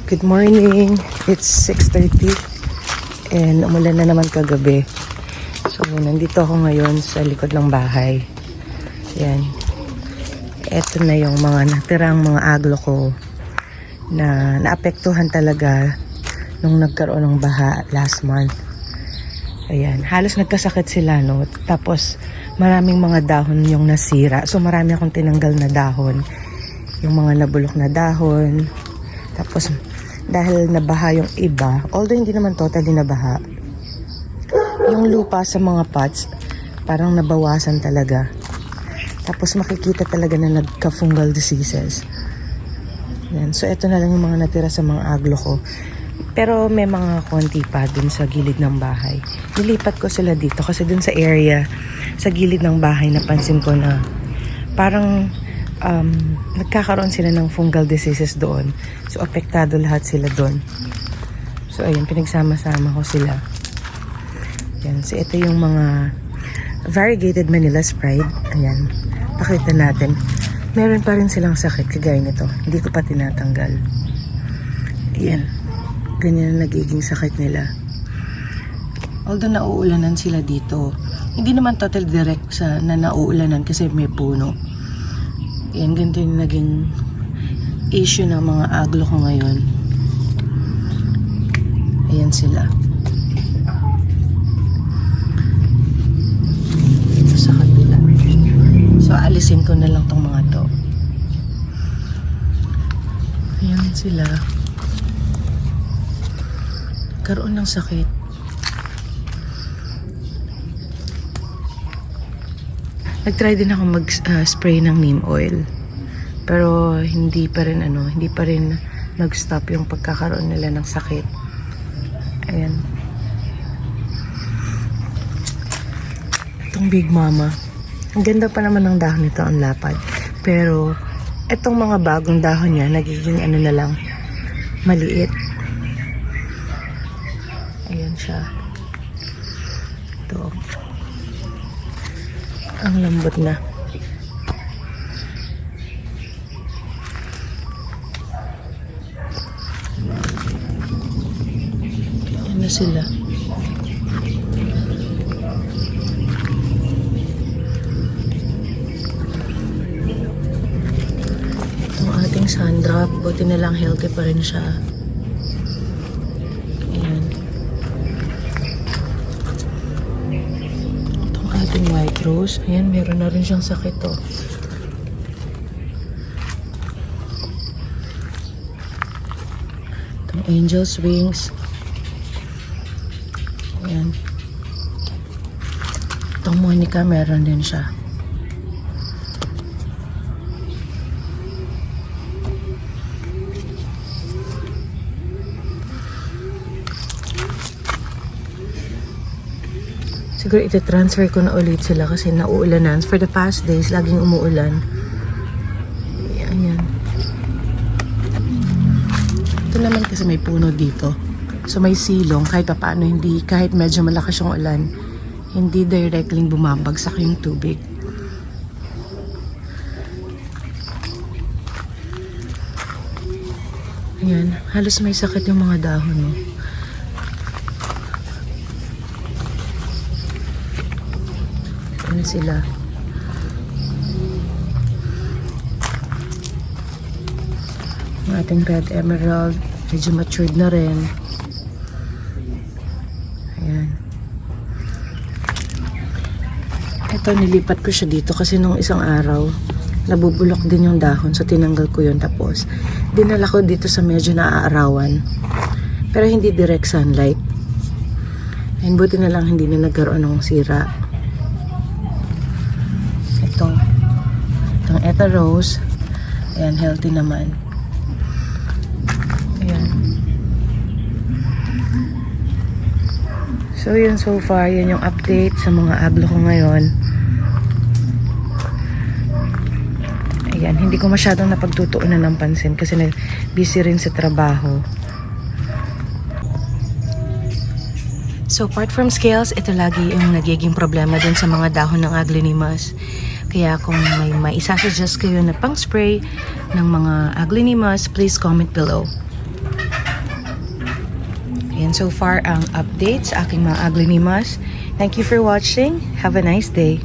Good morning. It's 6:30 and umulan na naman kagabi. So, nandito ako ngayon sa likod ng bahay. Yan. Ito na yung mga natirang mga aglo ko na naapektuhan talaga nung nagkaroon ng baha last month. Ayan. Halos nagkasakit sila, no? Tapos, maraming mga dahon yung nasira. So, marami akong tinanggal na dahon. Yung mga nabulok na dahon. Tapos, dahil nabaha yung iba, although hindi naman totally nabaha, yung lupa sa mga pots, parang nabawasan talaga. Tapos makikita talaga na nagka-fungal diseases. Yan. So, ito na lang yung mga natira sa mga aglo ko. Pero may mga konti pa dun sa gilid ng bahay. Nilipat ko sila dito kasi dun sa area, sa gilid ng bahay, napansin ko na parang nagkakaroon sila ng fungal diseases doon. So, apektado lahat sila doon. So, ayun, pinagsama-sama ko sila. Yan. So, ito yung mga variegated Manila Sprite. Ayan. Pakita natin. Meron pa rin silang sakit kagaya nito. Hindi ko pa tinatanggal. Ayan. Ganyan ang nagiging sakit nila. Although nauulanan sila dito, hindi naman total direct sa na nauulanan kasi may puno. Yan, ganito yung naging issue ng mga aglo ko ngayon. Ayan sila. Ito sa kabila. So, alisin ko na lang tong mga to. Ayan sila. Karoon ng sakit. Nag-try din ako mag-spray ng neem oil. Pero hindi pa rin nag-stop yung pagkakaroon nila ng sakit. Ayan. Itong Big Mama. Ang ganda pa naman ng dahon nito, ang lapad. Pero itong mga bagong dahon niya, nagiging na lang, maliit. Ayan siya. Ito. Ang lambot na. Ayan na sila. Itong ating sandrop, buti na lang healthy pa rin siya. Ayan. Itong ating white rose, ayan, meron na rin siyang sakit to. Itong angel's wings. Ayan. Itong Monica, meron din siya. Siguro iti-transfer ko na ulit sila kasi nauulanan. For the past days, laging umuulan. Ayan. Ito naman kasi may puno dito. So may silong kahit paano, hindi, kahit medyo malakas yung ulan, hindi directly bumabagsak yung tubig. Ayan, halos may sakit yung mga dahon, no? Ayan sila. Yung ating red emerald, medyo matured na rin. Ayan. Ito, nilipat ko siya dito kasi nung isang araw, nabubulok din yung dahon. So, tinanggal ko yun. Tapos, dinala ko dito sa medyo naaarawan. Pero hindi direct sunlight. Ayun, buti na lang hindi na nagkaroon ng sira. Itong Eta Rose. Ayan, healthy naman. Ayan. So, yun so far. Yan yung update sa mga aglo ko ngayon. Ayan, hindi ko masyadong napagtutuunan ng pansin kasi busy rin sa trabaho. So, apart from scales, ito lagi yung nagiging problema dun sa mga dahon ng Aglaonimas. Kaya kung may maisasuggest kayo na pang-spray ng mga Aglaonimas, please comment below. Yan so far ang update sa aking mga aglinimas. Thank you for watching. Have a nice day.